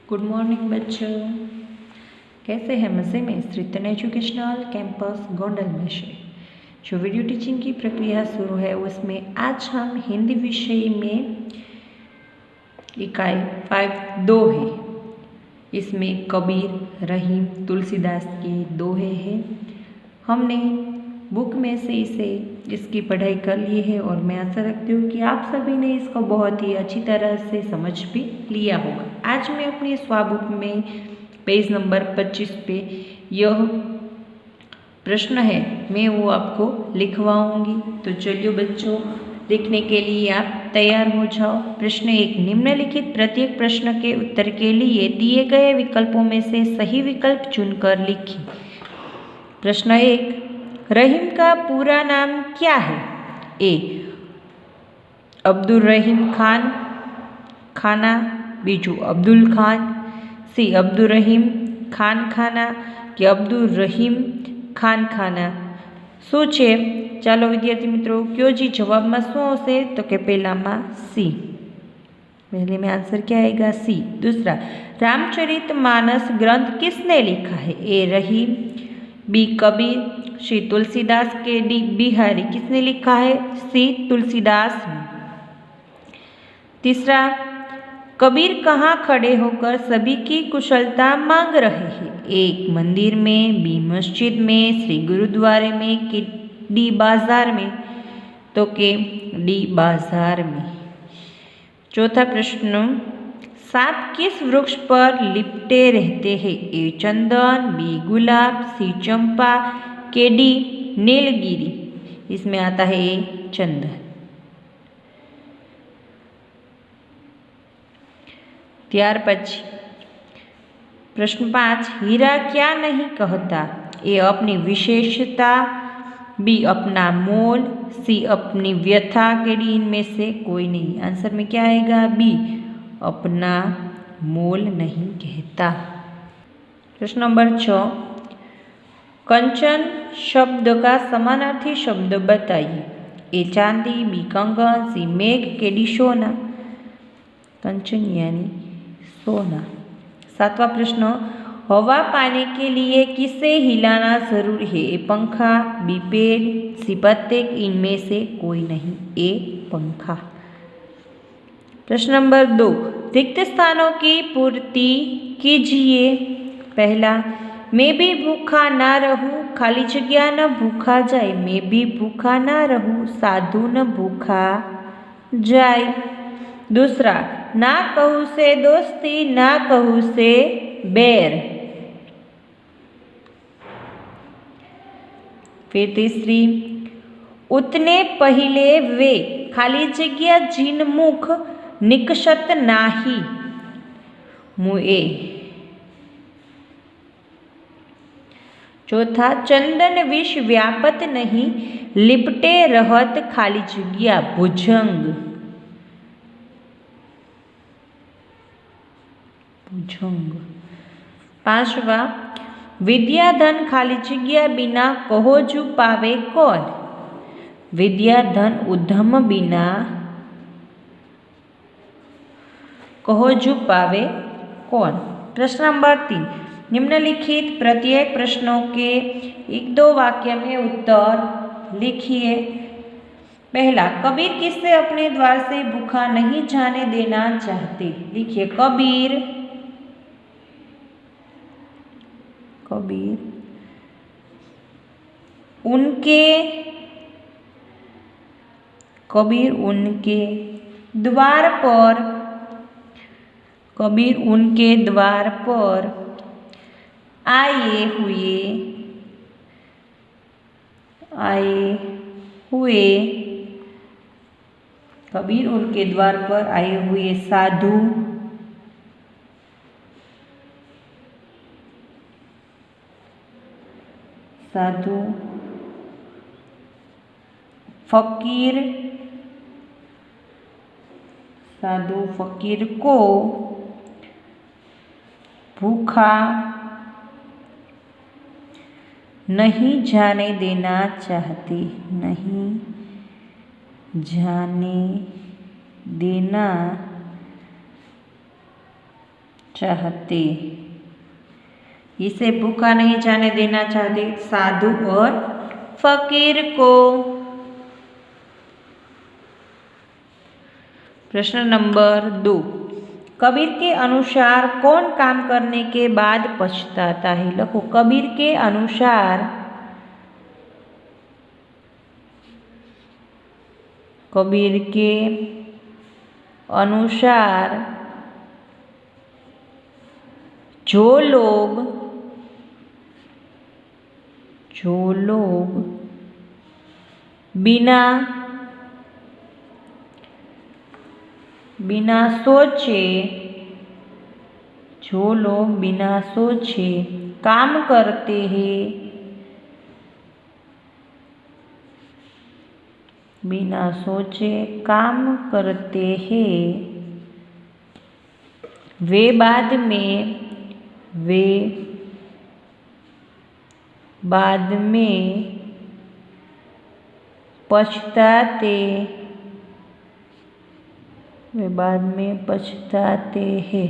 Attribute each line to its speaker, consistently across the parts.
Speaker 1: Good morning बच्चों, कैसे हैं? मज़े में? श्रीतन एजुकेशनल कैंपस गोंडल में से जो वीडियो टीचिंग की प्रक्रिया शुरू है उसमें आज हम हिंदी विषय में इकाई 5 है। इसमें कबीर, रहीम, तुलसीदास के दोहे हैं। हमने बुक में से इसकी पढ़ाई कर ली है और मैं आशा रखती हूँ कि आप सभी ने इसको बहुत ही अच्छी तरह से समझ भी लिया होगा। आज मैं अपनी स्वाबुक में पेज नंबर 25 पे यह प्रश्न है, मैं वो आपको लिखवाऊंगी। तो चलिए बच्चों, लिखने के लिए आप तैयार हो जाओ। प्रश्न 1, निम्नलिखित प्रत्येक प्रश्न के उत्तर के लिए दिए गए विकल्पों में से सही विकल्प चुनकर लिखिए। प्रश्न 1, रहीम का पूरा नाम क्या है? ए, अब्दुल रहीम खान खाना, बीजू अब्दुल खान, सी अब्दुल रहीम खान खाना कि अब्दुल रहीम खान खाना। शू छे? चलो विद्यार्थी मित्रों, क्यों जी जवाब में शू हशे? तो के पहला में सी। पहले में आंसर क्या आएगा? सी। दूसरा, रामचरितमानस ग्रंथ किसने लिखा है? ए रहीम, बी कबीर, सी तुलसीदास के डी बिहारी। किसने लिखा है? सी तुलसीदास ने। तीसरा, कबीर कहाँ खड़े होकर सभी की कुशलता मांग रहे हैं? एक मंदिर में, बी मस्जिद में, सी गुरुद्वारे में कि डी बाजार में? तो के डी बाजार में। चौथा प्रश्न, सांप किस वृक्ष पर लिपटे रहते हैं? ए चंदन, बी गुलाब, सी चंपा के डी नीलगिरी। इसमें आता है ए चंदन। ત્યાર પછી प्रश्न 5, हीरा क्या नहीं कहता? ए अपनी विशेषता, बी अपना मोल, सी अपनी व्यथा के डी इनमें से कोई नहीं। आंसर में क्या आएगा? बी अपना मोल नहीं कहता। प्रश्न नंबर 6, कंचन शब्द का समानार्थी शब्द बताइए। ए चांदी, बी कंगन, सी मेघ के डी सोना। कंचन यानी सोना। 7वां प्रश्न, हवा पाने के लिए किसे हिलाना जरूरी है? ए पंखा, बी पेड़, सी पत्ते, इनमें से कोई नहीं। ए पंखा। प्रश्न नंबर 2, रिक्त स्थानों की पूर्ति कीजिए। पहला, मैं भी भूखा ना रहूं, खाली जगह न भूखा जाए। मैं भी भूखा ना रहूं, साधु न भूखा जाए। दूसरा, ना कहूँ से दोस्ती, ना कहूँ से बैर। फिर तीसरी, उतने पहले वे खाली जगह जिन मुख निकषत नाही मुए। चौथा, चंदन विष व्यापत नहीं, लिपटे रहत खाली जगह भुजंग। भुजंग। 5वां, विद्या धन खाली जगह बिना कहोजू पावे कौन? विद्या धन उधम बिना कहोजू पावे कौन? प्रश्न नंबर 3, निम्नलिखित प्रत्येक प्रश्नों के 1-2 वाक्य में उत्तर लिखिए। पहला, कबीर किससे अपने द्वार से भूखा नहीं जाने देना चाहते? लिखिए कबीर उनके द्वार पर आए हुए कबीर उनके द्वार पर आए हुए साधु फकीर को भूखा नहीं जाने देना चाहते। चाहते, इसे भूखा नहीं जाने देना चाहते साधु और फकीर को। प्रश्न नंबर 2, कबीर के अनुसार कौन काम करने के बाद पछताता है? लिखो, कबीर के अनुसार, कबीर के अनुसार जो लोग बिना सोचे, जो लोग बिना सोचे काम करते हैं, बिना सोचे काम करते हैं, वे बाद में पछताते हैं।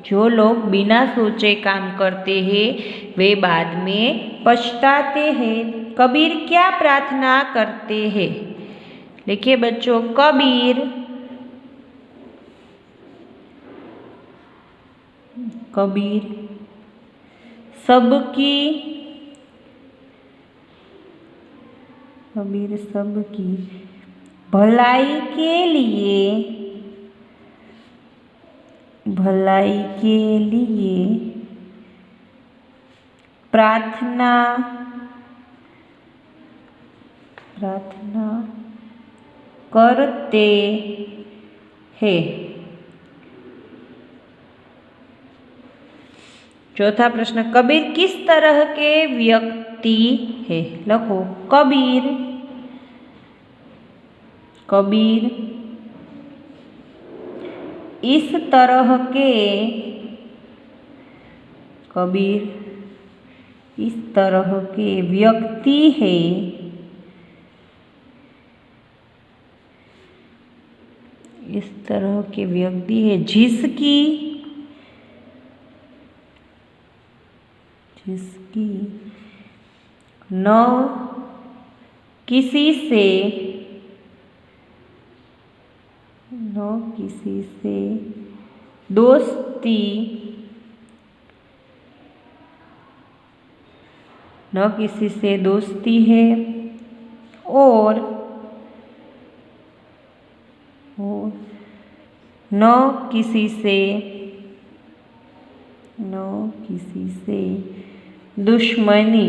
Speaker 1: जो लोग बिना सोचे काम करते हैं वे बाद में पछताते हैं। कबीर क्या प्रार्थना करते हैं? लिखिए बच्चों, कबीर सबकी भलाई के लिए प्रार्थना करते हैं। चौथा प्रश्न, कबीर किस तरह के व्यक्ति है? लिखो, कबीर इस तरह के व्यक्ति है, जिसकी न किसी से दोस्ती है और न किसी से दुश्मनी,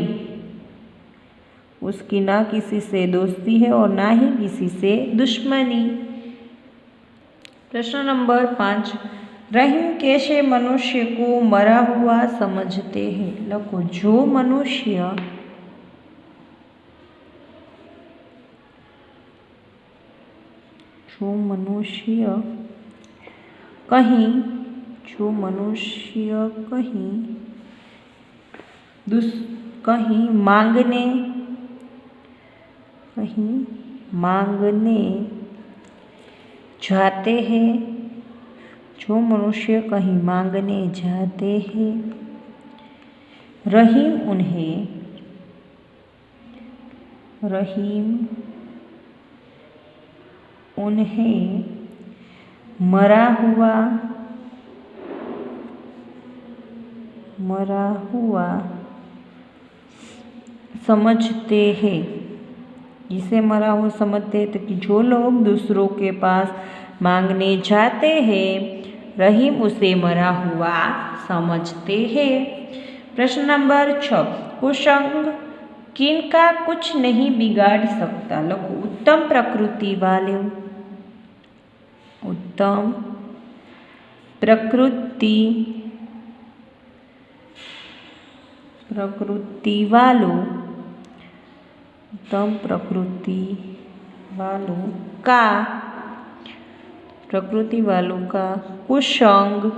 Speaker 1: उसकी ना किसी से दोस्ती है और ना ही किसी से दुश्मनी। प्रश्न नंबर 5, रहीम कैसे मनुष्य को मरा हुआ समझते हैं? लिखो, जो मनुष्य कहीं मांगने जाते हैं, जो मनुष्य कहीं मांगने जाते हैं, रहीम उन्हें मरा हुआ समझते हैं। इसे मरा हुआ समझते हैं तो कि जो लोग दूसरों के पास मांगने जाते हैं, रहीम उसे मरा हुआ समझते हैं। प्रश्न नंबर 6, कुसंग किनका कुछ नहीं बिगाड़ सकता? लिखो, उत्तम प्रकृति वालों का कुसंग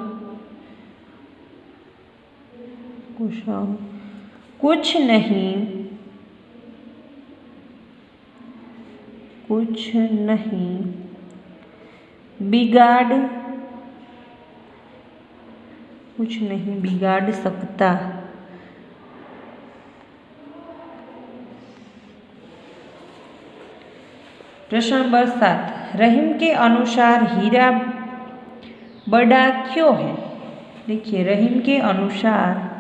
Speaker 1: कुछ नहीं बिगाड़ कुछ नहीं बिगाड़ सकता। प्रश्न नंबर 7, रहीम के अनुसार हीरा बड़ा क्यों है? देखिए, रहीम के अनुसार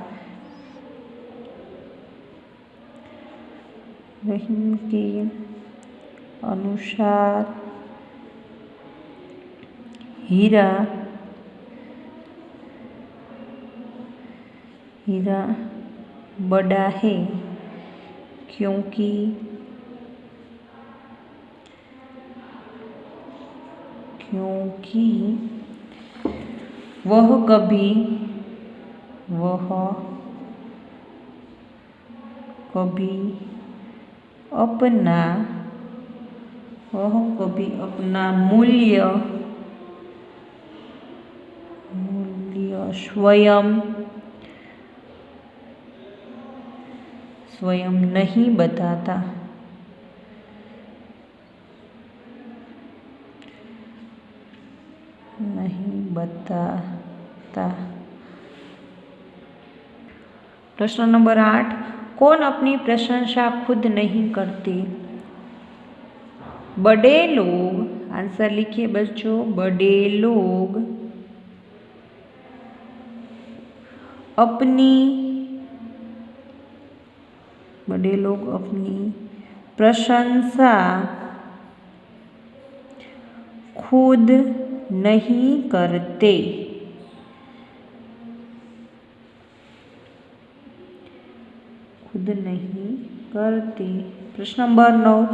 Speaker 1: हीरा बड़ा है क्योंकि वह कभी अपना मूल्य स्वयं नहीं बताता। प्रश्न नंबर 8, कौन अपनी प्रशंसा खुद नहीं करते? बड़े लोग, आंसर लिखिए बच्चों, बड़े लोग अपनी प्रशंसा खुद नहीं करते। प्रश्न नंबर 9,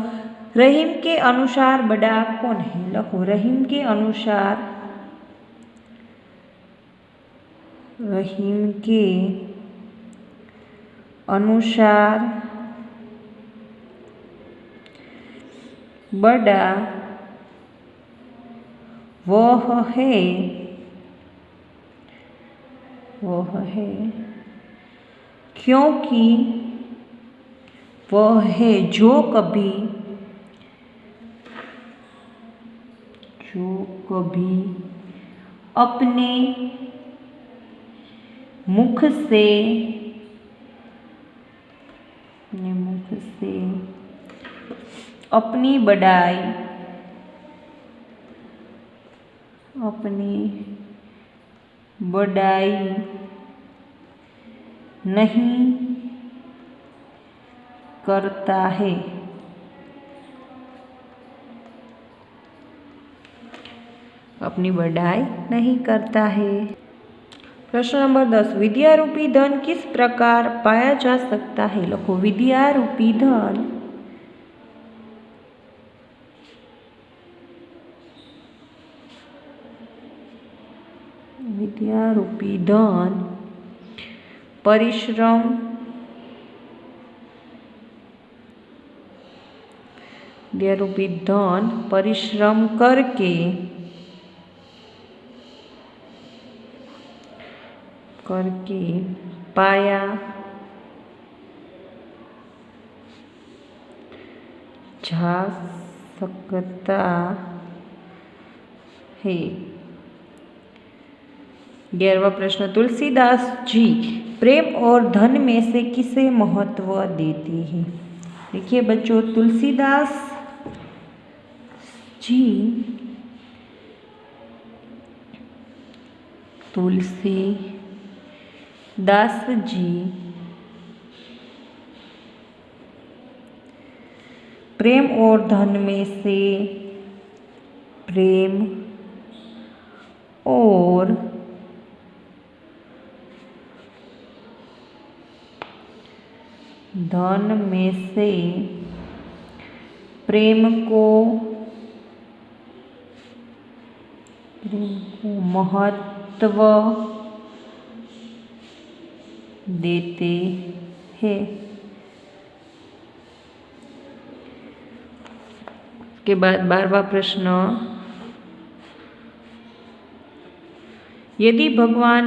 Speaker 1: रहीम के अनुसार बड़ा कौन है? लिखो, रहीम के अनुसार बड़ा वह है क्योंकि वह है जो कभी अपने मुख से अपनी बड़ाई नहीं करता है। प्रश्न नंबर 10, विद्यारूपी धन किस प्रकार पाया जा सकता है? लिखो, विद्यारूपी धन परिश्रम करके पाया जा सकता है। 11वां प्रश्न, तुलसीदास जी प्रेम और धन में से किसे महत्व देते हैं? देखिए बच्चों, तुलसीदास जी प्रेम और धन में से प्रेम को महत्व देते हैं। के बाद 12वां प्रश्न, यदि भगवान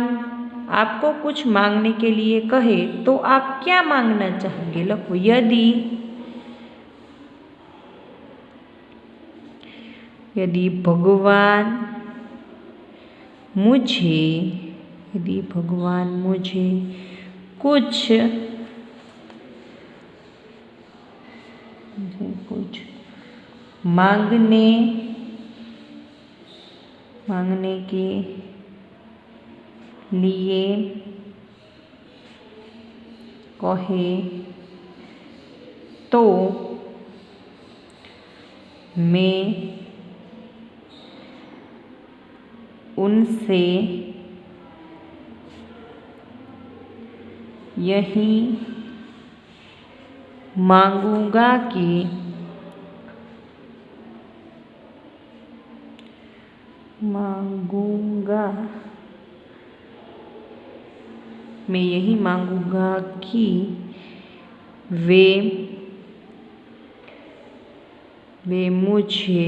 Speaker 1: आपको कुछ मांगने के लिए कहे तो आप क्या मांगना चाहेंगे? लिखो, यदि भगवान मुझे यदि भगवान मुझे कुछ मांगने के लिए कहे तो मैं उनसे यही मांगूंगा कि मैं यही मांगूंगा कि वे मुझे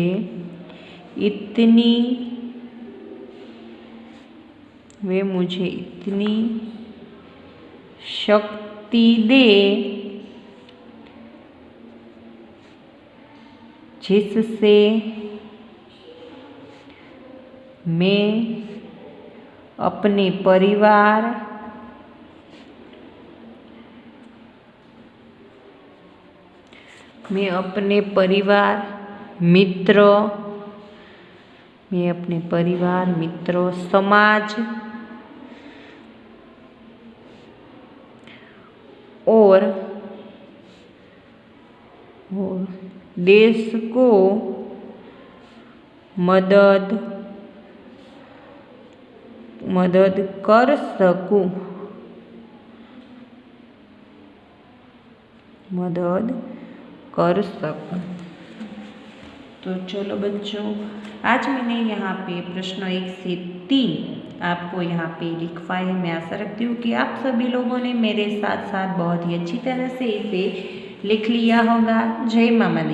Speaker 1: इतनी शक्ति दे जिससे मैं अपने परिवार मित्रों समाज और देश को मदद कर सकूं। तो चलो बच्चों, आज मैंने यहाँ पे प्रश्न 1 से 3 आपको यहाँ पे लिखवाए। मैं आशा रखती हूँ कि आप सभी लोगों ने मेरे साथ साथ बहुत ही अच्छी तरह से इसे लिख लिया होगा। जय मामा दी।